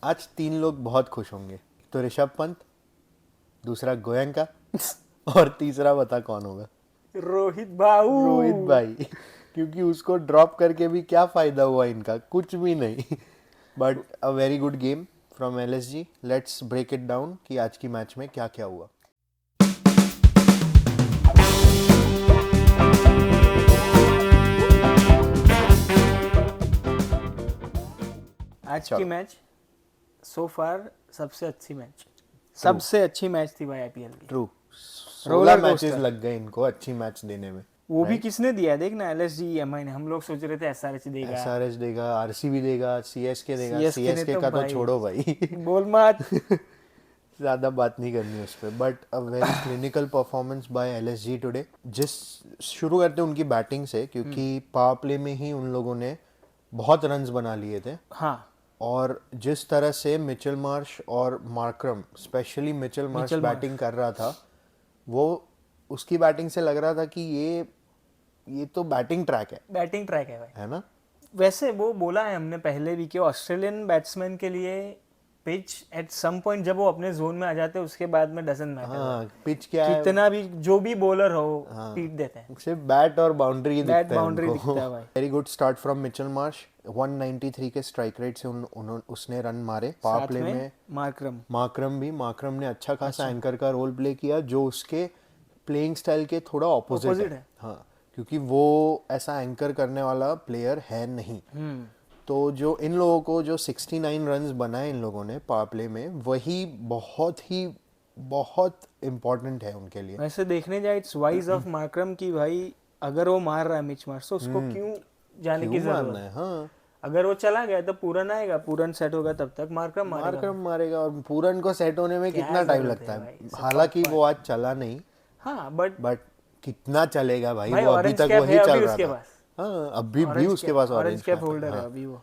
आज 3 लोग बहुत खुश होंगे। तो ऋषभ पंत, दूसरा गोयंका और तीसरा बता कौन होगा? रोहित भाऊ। रोहित भाई। क्योंकि उसको ड्रॉप करके भी क्या फायदा हुआ इनका, कुछ भी नहीं। But a very good game from LSG. Let's break it down कि आज की मैच में क्या क्या हुआ। आज की चलो। मैच सो फार सबसे अच्छी मैच थी भाई आईपीएल की। ट्रू। 16 roller matches coaster. लग गए इनको अच्छी मैच देने में। वो भी राइट। किसने दिया देखना, एलएसजी एमआई ने। हम लोग सोच रहे थे एसआरएच देगा, एसआरएच देगा, आरसीबी देगा, सीएसके देगा। सीएसके ने सीएसके तो का तो भाई छोड़ो भाई। बोल मत। ज़्यादा बात नहीं करनी उस पर। But a very clinical performance by LSG today. जिस शुरू करते हैं उनकी बैटिंग से, क्योंकि पावर प्ले में ही उन लोगों ने बहुत रन्स बना लिए थे। हाँ, और जिस तरह से मिचेल मार्श और Markram, specially Mitchell Marsh Mitchell Marsh. Batting कर रहा था, वो उसकी बैटिंग से लग रहा था कि ये तो बैटिंग ट्रैक बैटिंग ट्रैक है भाई। है ना? वैसे वो बोला है हमने पहले भी कि ऑस्ट्रेलियन बैट्समैन के लिए पिच एट सम पॉइंट जब वो अपने जोन में आ जाते हैं उसके बाद में डजंट मैटर। हाँ, पिच क्या है, कितना भी जो भी बॉलर हो पीट देते हैं। सिर्फ बैट और बाउंड्री बैट दिखता है बाउंड्री उनको। दिखता है भाई। Very good start from Mitchell Marsh. 193 के स्ट्राइक रेट से उसने रन मारे। पावर साथ प्ले में में मार्करम मार्करम ने अच्छा खासा एंकर का रोल प्ले किया, जो उसके प्लेइंग स्टाइल के थोड़ा ऑपोजिट Opposite है। है। हाँ, क्योंकि वो ऐसा एंकर करने वाला प्लेयर है नहीं। तो जो इन लोगों को जो 69 रन्स बनाए इन लोगों ने पावर प्ले में, वही बहुत इम्पोर्टेंट है उनके लिए। वैसे देखने जाए इट्स वाइज ऑफ मार्करम की भाई, अगर वो मार रहा है मिच मार्श तो उसको क्यों जाने की क्यों जरूरत मारना है। है? हाँ, अगर वो चला गया तो पूरन आएगा, पूरन सेट होगा तब तक मार्करम मारेगा। मार्करम मारेगा। और पूरन को सेट होने में क्या कितना टाइम जरूरत लगता है है? भाई, हालांकि वो आज चला नहीं, हाँ बट बट कितना चलेगा भाई, भाई वो अभी ऑरेंज तक कैप है वही चल अभी रहा उसके था। पास। हाँ, अभी भी उसके पास ऑरेंज ऑरेंज कैप कैप है। होल्डर है हाँ, अभी वो।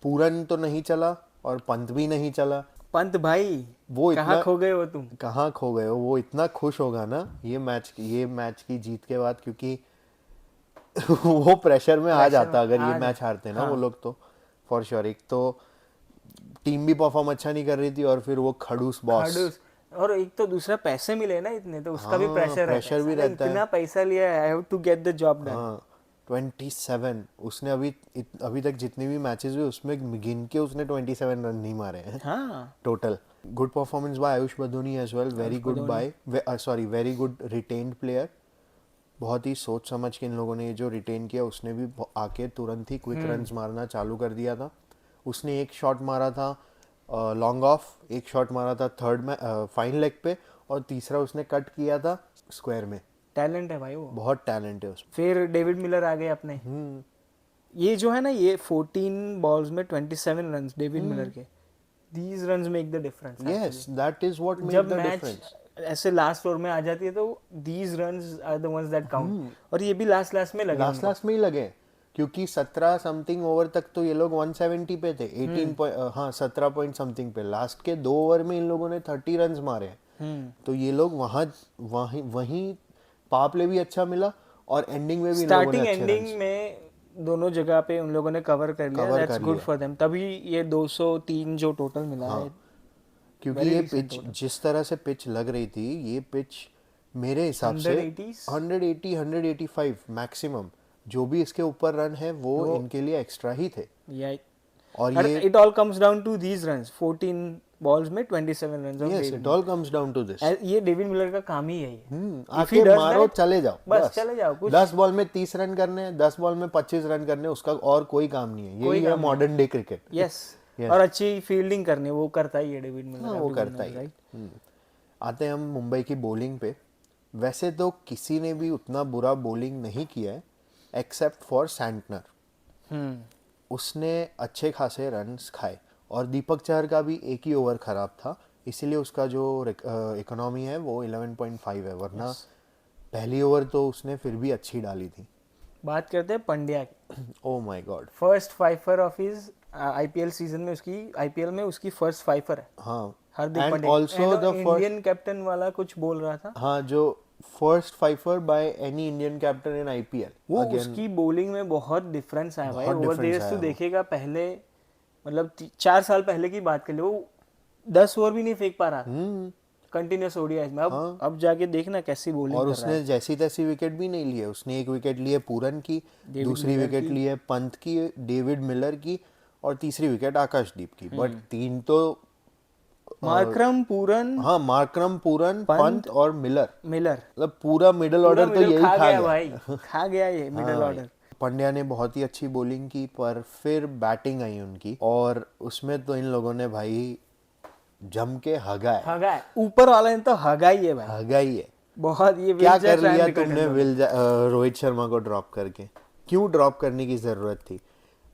पूरन तो नहीं चला और पंत भी नहीं चला। पंत भाई वो कहाँ इतना खो गए हो तुम? कहाँ खो गए हो? वो इतना खुश होगा ना ये मैच की जीत के बाद, क्योंकि वो प्रेशर में आ प्रेशर जाता अगर ये आ जा। मैच हारते ना वो हाँ, लोग तो। For sure. एक तो टीम भी परफॉर्म अच्छा नहीं कर रही थी, और फिर वो खड़ूस बॉस। खड़ूस। और एक तो दूसरा पैसे मिले ना इतने, तो उसका भी हाँ, प्रेशर रहता है, प्रेशर भी साला रहता है। इतना पैसा लिया है, I have to get the job done. हाँ, 27 उसने अभी तक जितनी भी मैचेस हुए उसमें गिन के उसने 27 रन नहीं मारे हैं हाँ, total. Good performance by Ayush Badoni as well. Very good Dhoni. Very good retained player. बहुत ही सोच समझ के इन लोगों ने ये जो रिटेन किया, उसने भी आके तुरंत ही क्विक रन्स मारना चालू कर दिया था। उसने एक शॉट मारा था लॉन्ग ऑफ, एक शॉट मारा था थर्ड में फाइन लेग पे, और तीसरा उसने कट किया था स्क्वायर में। टैलेंट है भाई वो। बहुत टैलेंट है उसमें। फिर डेविड मिलर आ गए अपने। ये जो है ना, ये 14 बॉल्स में 27 रन्स डेविड मिलर के, these runs make the difference yes, actually. That is what make जब द मैच डिफरेंस। ऐसे लास्ट ओवर में आ जाती है तो these runs are the ones that count. और ये भी लास्ट लास्ट में लगे उनको। लास्ट में ही लगे, क्योंकि 17 समथिंग ओवर तक तो ये लोग 170 पे थे। 17 पॉइंट समथिंग पे। लास्ट के 2 ओवर में इन लोगों ने 30 रन्स मारे हैं। तो ये लोग वहीं पावर प्ले भी अच्छा मिला, और एंडिंग में भी इन लोगों ने स्टार्टिंग अच्छे एंडिंग रन्स में दोनों जगह पे उन लोगों ने कवर कर लिया। कवर दैट्स कर गुड लिया। For them. तभी ये 203 जो टोटल मिला है, क्योंकि वेरी ये डिसेंट पिच टोटल। जिस तरह से पिच लग रही थी, ये पिच मेरे हिसाब से 180s 180 185 मैक्सिमम। जो भी इसके ऊपर रन है वो इनके लिए एक्स्ट्रा ही थे। या और ये it all comes down to these runs. 14 balls में 27 runs of yes, David it all comes down to this. Miller. ये डेविड मिलर का काम ही यही है। If he आके does मारो, that, चले जाओ, बस चले जाओ। कुछ 10 बॉल में 30 रन करने, 10 बॉल में 25 रन करने, उसका और कोई काम नहीं है। कोई यही है काम नहीं। Modern day cricket. Yes. Yes. और अच्छी फील्डिंग करनी वो करता ही है डेविड मिलर। हाँ, वो करता ही है। आते हैं हम मुंबई की बॉलिंग पे। वैसे तो किसी ने भी उतना बुरा बॉलिंग नहीं किया है एक्सेप्ट फॉर सैंटनर। उसने अच्छे खासे रन्स खाए, और दीपक चहर का भी एक ही ओवर खराब था, इसीलिए उसका जो इकोनॉमी है वो 11.5 है। वरना पहली ओवर तो उसने फिर भी अच्छी डाली थी। बात करते हैं पंड्या की। Oh my god. First fifer of his IPL season में, उसकी आईपीएल में उसकी फर्स्ट फाइफर है। हाँ, Hardik and Pandya also the Indian captain वाला कुछ बोल रहा था। हाँ, जो first fifer by any Indian captain in IPL. वो उसकी बॉलिंग में बहुत डिफरेंस आया भाई। बहुत ओवर difference देयर्स आया तू वो। देखेगा, पहले मतलब 4 साल पहले की बात कर ले, वो 10 ओवर भी नहीं फेंक पा रहा कंटिन्यूस ओडीआई में। अब जाके देखना कैसी बॉलिंग और कर रहा है। उसने जैसी तैसी विकेट भी नहीं लिए, उसने एक विकेट ली है पूरन की, डेविड दूसरी मिलर विकेट की। ली है पंत की, डेविड मिलर की, और तीसरी विकेट आकाशदीप की। बट तीन तो मार्करम, पूरन, हाँ, मार्करम, पूरन, पंत, पंत और मिलर, मिलर, मतलब पूरा मिडिल पूरा ऑर्डर तो मिडिल यही खा खा गया गया। भाई, खा गया ये हाँ मिडिल भाई, ऑर्डर। पंड्या ने बहुत ही अच्छी बॉलिंग की, पर फिर बैटिंग आई उनकी और उसमें तो इन लोगों ने भाई जम के हगा है, हगा है, ऊपर वाला ने तो हगा ही है भाई। हगा ही है। बहुत ये क्या विल कर जैक लिया रैन तुमने रोहित शर्मा को ड्रॉप करके? क्यों ड्रॉप करने की जरूरत थी?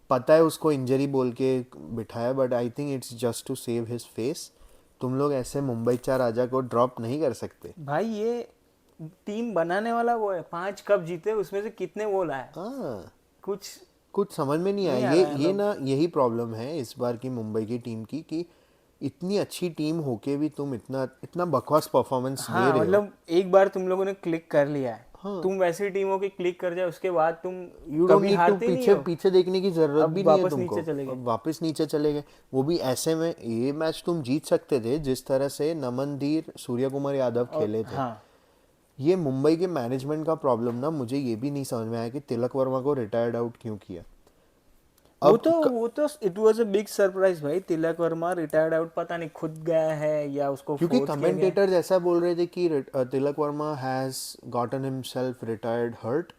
पता है उसको इंजरी बोल के बिठाया, but I think it's just to save his face. तुम लोग ऐसे मुंबई 4 राजा को ड्रॉप नहीं कर सकते। भाई। ये टीम बनाने वाला वो है, 5 कप जीते, उसमें से कितने वो लाया? हाँ, कुछ कुछ समझ में नहीं आया। नहीं आ ये रहा है ये मतलब। ना, यही प्रॉब्लम है इस बार की मुंबई की टीम की, कि इतनी अच्छी टीम होके भी तुम इतना इतना बकवास परफॉर्मेंस दे हाँ रहे हो। मतलब एक बार तुम लोगों ने क्लिक कर लिया है, हाँ, तुम वैसी टीम हो कि क्लिक कर जाए, उसके बाद तुम यू डोंट कभी नीड टू, हारते ही नहीं पीछे हो। पीछे देखने की जरूरत अब भी नहीं है वापस तुमको। नीचे चले गए। अब वापस नीचे चले गए, वो भी ऐसे में। ये मैच तुम जीत सकते थे जिस तरह से नमनदीर, सूर्य कुमार यादव और खेले थे। हाँ, ये मुंबई के मैनेजमेंट का प्रॉब्लम ना, मुझे ये भी नहीं समझ में आया कि तिलक वर्मा को रिटायर्ड आउट क्यों किया। अब वो तो it was a big surprise भाई। तिलक वर्मा रिटायर्ड आउट, पता नहीं खुद गया है या उसको क्योंकि फोर्स किया गया है। कमेंटेटर्स ऐसा बोल रहे थे कि Tilak Varma has gotten himself retired hurt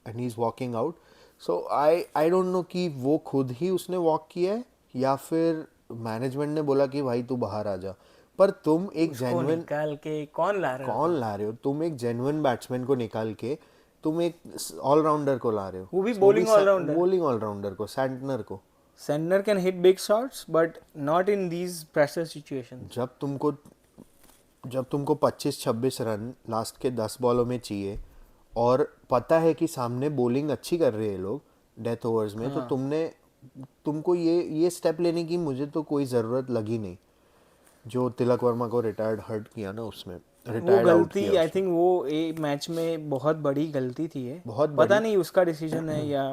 and he is walking out. So I don't know कि वो खुद ही उसने वॉक किया है या फिर मैनेजमेंट ने बोला कि भाई तू बाहर आ जा। पर तुम एक उसको जेन्युइन, निकाल के कौन ला रहे हो कौन तुम? ला रहे हो? तुम एक जेन्युइन बैट्समैन को निकाल के तुम एक ऑलराउंडर को ला रहे हो, वो भी वो भी बॉलिंग ऑलराउंडर। बॉलिंग ऑलराउंडर को, सैंटनर को। Sender can hit big shots but not in these pressure situations. जब तुमको जब तुमको 25-26 रन लास्ट के 10 बॉलों में चाहिए और पता है कि सामने बॉलिंग अच्छी कर रहे हैं लोग डेथ ओवर्स में, तो तुमको ये स्टेप लेने की मुझे तो कोई ज़रूरत लगी नहीं। जो तिलक वर्मा को रिटायर्ड हर्ट किया ना, उसमें वो रिटायर्ड आउट गलती किया आई उसमें, थिंक वो एक मैच में बहुत बड़ी गलती थी ये। बहुत पता बड़ी। नहीं उसका डिसीजन है या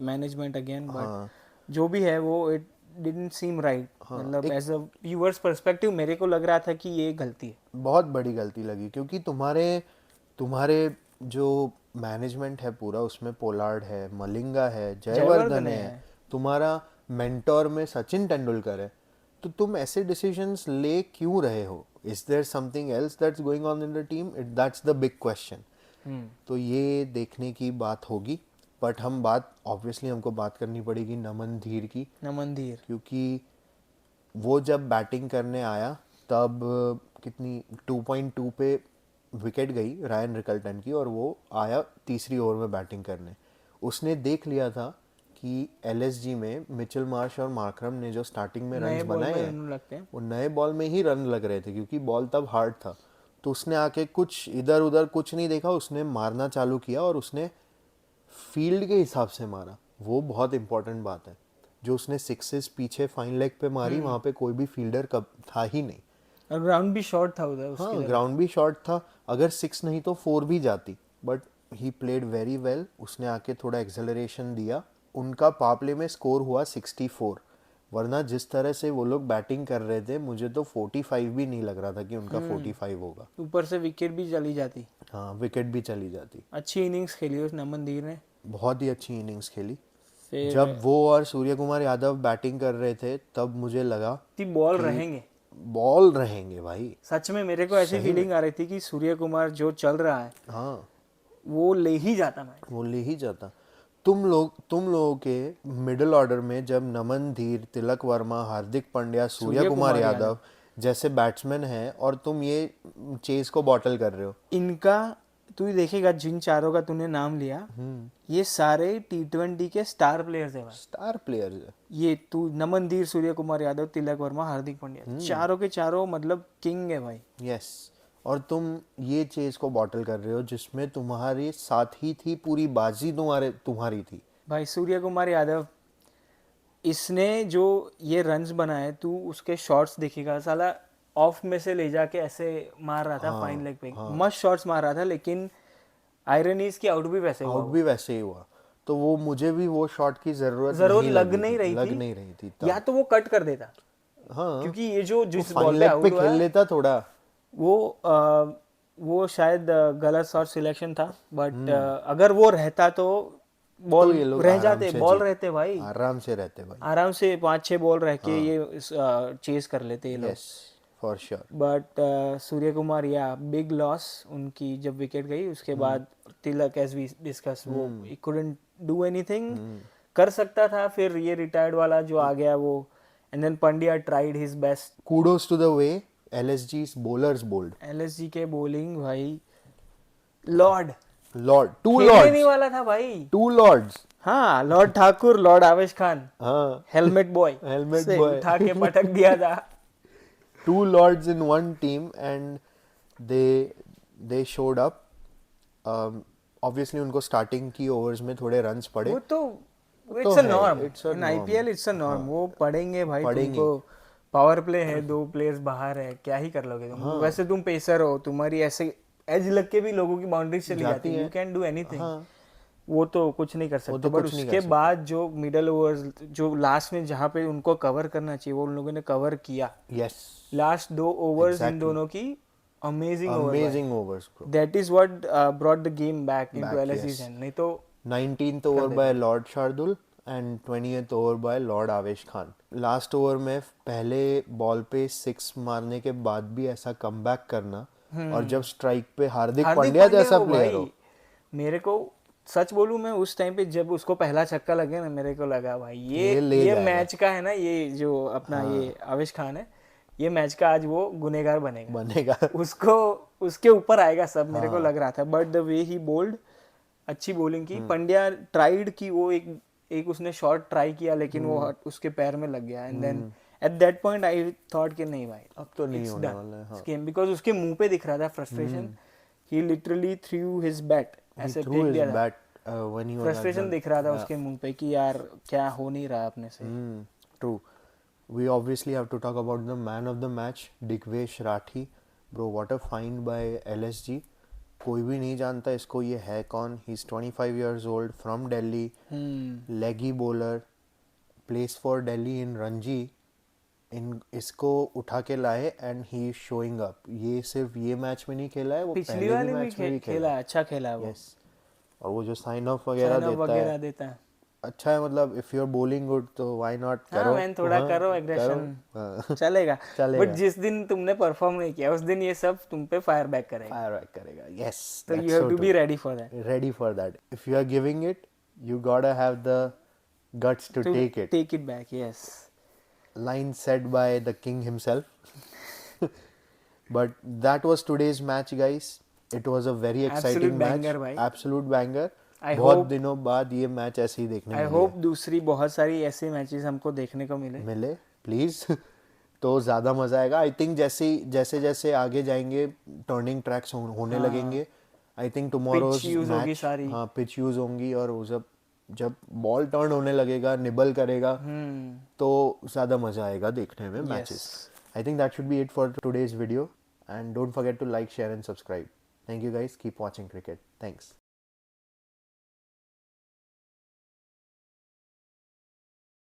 मैनेजमेंट अगेन, बट हाँ, जो भी है वो इट डिडंट सीम राइट। मतलब एज अ व्यूअर्स पर्सपेक्टिव मेरे को लग रहा था कि ये गलती है। बहुत बड़ी गलती लगी, क्योंकि तुम्हारे तुम्हारे जो मैनेजमेंट है पूरा, उसमें पोलार्ड है, मलिंगा है, जयवर्धन है, तुम्हारा मेंटोर में सचिन तेंदुलकर है। तो तुम ऐसे डिसीजंस ले क्यों रहे हो? Is there something else that's going on in the team? That's the big question. तो ये देखने की बात होगी। बट हम बात ऑब्वियसली हमको बात करनी पड़ेगी नमन धीर की, नमन धीर। क्योंकि वो जब बैटिंग करने आया तब कितनी 2.2 पे विकेट गई रायन रिकल्टन की, और वो आया तीसरी ओवर में बैटिंग करने। उसने देख लिया था कि एलएसजी में मिचेल मार्श और मार्करम ने जो स्टार्टिंग में नए रन्स बॉल बनाए में हैं, रन लगते हैं। वो नए बॉल में ही रन लग रहे थे, क्योंकि बॉल तब हार्ड था। तो उसने आके कुछ इधर उधर कुछ नहीं देखा, उसने मारना चालू किया और उसने फील्ड के हिसाब से मारा। वो बहुत इंपॉर्टेंट बात है। जो उसने सिक्सेस पीछे फाइन लेग पे मारी, वहाँ पे कोई भी फील्डर कब था ही नहीं। और ग्राउंड भी शॉर्ट था उधर उसकी हाँ, तरफ। ग्राउंड भी शॉर्ट था, अगर 6 नहीं तो 4 भी जाती। But he played very well. उसने आके थोड़ा एक्सेलरेशन दिया। उनका पावर प्ले में स्कोर हुआ 64, वरना जिस तरह से वो लोग बैटिंग कर रहे थे, मुझे तो 45 भी नहीं लग रहा था कि उनका 45 होगा। ऊपर से विकेट भी चली जाती। हाँ, विकेट भी चली जाती। अच्छी इनिंग्स खेली उस नमन धीर ने। बहुत ही अच्छी इनिंग्स खेली। फिर जब वो और सूर्य कुमार यादव बैटिंग कर रहे थे, तब मुझे लगा ती बॉल कि रहेंगे। बॉल रहेंगे भाई। सच में मेरे को ऐसी फीलिंग आ रही थी कि सूर्य कुमार जो चल रहा है हाँ, वो ले ही जाता मैच। वो ले ही जाता। तुम लोगों के मिडिल ऑर्डर में जब नमन धीर, तिलक वर्मा, हार्दिक पांड्या, सूर्य कुमार यादव जैसे बैट्समैन हैं, और तुम ये चेज को बॉटल कर रहे हो। इनका तू ही देखेगा, जिन चारों का तूने नाम लिया ये सारे T20 के स्टार प्लेयर्स है भाई। स्टार प्लेयर्स है। ये तू नमन धीर, सूर्य कुमार यादव, तिलक वर्मा, हार्दिक पांड्या, चारों के चारों मतलब किंग है भाई। यस। और तुम ये चेज को बॉटल कर रहे हो जिसमें तुम्हारे साथ ही थी, पूरी बाजी तुम्हारी थी भाई सूर्य कुमार यादव, इसने जो ये रन्स बनाए, तू उसके शॉट्स देखेगा, साला ऑफ में से ले जाके ऐसे मार रहा था फाइन लेग पे, मस्त शॉट्स मार रहा था, लेकिन आयरन इज की आउट भी वैसे हुआ आउट भी वैसे ही हुआ। तो वो मुझे भी वो शॉट की जरूरत लग लगी नहीं थी, रही लग थी नहीं रही थी तब। या तो वो कट कर देता, हाँ, क्योंकि ये जो वो जिस फाइन बॉल पे लेग पे आउट हुआ खेल लेता थोड़ा। वो शायद गलत शॉट सिलेक्शन था, बट अगर वो रहता तो तो बॉल ये लोग रह आराम जाते, से बॉल जीत, रहते भाई, आराम से रहते भाई। आराम से 5-6 बॉल रह के ये चेस कर लेते ये लोग। Yes, for sure. But Surya Kumar या बिग लॉस उनकी, जब विकेट गई उसके बाद तिलक, एज वी डिस्कस, वो कुडंट डू एनीथिंग, कर सकता था, फिर ये रिटायर्ड वाला जो आ गया वो, and then Pandya tried his best. Kudos to the way LSG's bowlers bowled. LSG के बॉलिंग भाई, लॉर्ड Lord, two खेलने नहीं lords, वाला था भाई। two lords. हाँ, लॉर्ड ठाकुर, लॉर्ड आवेश खान, हाँ, हेलमेट बॉय Helmet से boy. उठा के पटक दिया था। two lords in one team and they showed up. Obviously उनको स्टार्टिंग की ओवर्स में थोड़े रन्स पड़े। वो तो तो इट्स अ है, norm it's a in norm. IPL, it's a norm, वो पढ़ेंगे भाई पढ़ेंगे। तुमको। पावर प्ले है, 2 प्लेयर्स बाहर है, क्या ही कर लोगे तुम। वैसे तुम पेसर हो, तुम्हारी ऐसे एज लग के भी लोगों की बाउंड्री चली जाती है, यू कैन डू एनीथिंग। हाँ, वो तो कुछ नहीं कर सकते, तो बट कुछ नहीं कर उसके सकते। बाद जो मिडल ओवर्स, जो लास्ट में जहाँ पे उनको कवर करना चाहिए, वो उन लोगों ने कवर किया। yes, last 2 overs in Exactly. दोनों की amazing over, amazing overs bro. That is what brought the game back into Back, एलएसजी's yes. Hand, नहीं तो 19th over by Lord Shardul and 20th over by Lord Avesh Khan. Last over में पहले ball पे 6 मारने के बाद भी ऐसा कमबैक करना, और जब स्ट्राइक पे हार्दिक पांड्या जैसा हो प्लेयर भाई, हो। मेरे को सच बोलूं, मैं उस टाइम पे जब उसको पहला छक्का लगे ना, मेरे को लगा भाई ये ले ये जाएगा। मैच का है ना, ये जो अपना ये आवेश खान है, ये मैच का आज वो गुनेगार बनेगा। उसको उसके ऊपर आएगा सब, मेरे को लग रहा था। But the way he bowled, अच्छी बॉलिंग की। पंड्या ट्राइड की वो एक उसने शॉट ट्राई किया, लेकिन वो उसके पैर में लग गया, and then at that point I thought कि नहीं भाई, अब तो नहीं it's होने done. वाला है। हाँ, गेम, बिकॉज उसके मुंह पे दिख रहा था फ्रस्ट्रेशन, ही लिटरली थ्रू हिज बैट, ऐसे थ्रू फेंक हिज दिया था। Bat when he was frustration दिख रहा था उसके मुंह पे कि यार क्या हो नहीं रहा अपने से। True. We obviously have to talk about the man of the match, Digvesh Rathi. Bro, what a find by LSG. कोई भी नहीं जानता इसको, ये है कौन। He is 25 years old, from Delhi, leggy bowler, plays for Delhi in Ranji. इसको उठा के लाए and he is showing up. ये सिर्फ ये मैच में नहीं खेला है, वो पिछली पहले भी वाली मैच में भी खेला, अच्छा खेला वो, यस। और वो जो साइन ऑफ वगैरह sign off देता है, वगैरह देता है। अच्छा है। मतलब if you are bowling good तो व्हाई नॉट हाँ करो। मैन, थोड़ा हाँ, करो एग्रेशन, हाँ। चलेगा। चलेगा। बट जिस दिन तुमने परफॉर्म नहीं किया, उस दिन ये सब तुम पे फायर बैक करेगा, फायर बैक करेगा। यस, तो you have to be ready for that, ready for that. If you are giving it, you gotta have the guts to take it. Take it back, yes. Line said by the king himself. But that was today's match, guys. It was a very exciting Absolute match. banger, भाई। Absolute banger. I बहुत hope- दिनों बाद ये match ऐसे ही देखने आई मिले। Hope दूसरी बहुत सारी ऐसे मैचेस हमको देखने को मिले। प्लीज। तो ज़्यादा मज़ा आएगा। आई थिंक जैसे जैसे आगे जाएंगे टर्निंग ट्रैक्स होने लगेंगे। I think tomorrow Pitch use होगी सारी। हाँ, पिच यूज होंगी, और वो जब बॉल टर्न होने लगेगा, निबल करेगा, तो ज़्यादा मज़ा आएगा देखने में matches. I think that should be it for today's video, and don't forget to like, share and subscribe. Thank you guys, keep watching cricket. Thanks.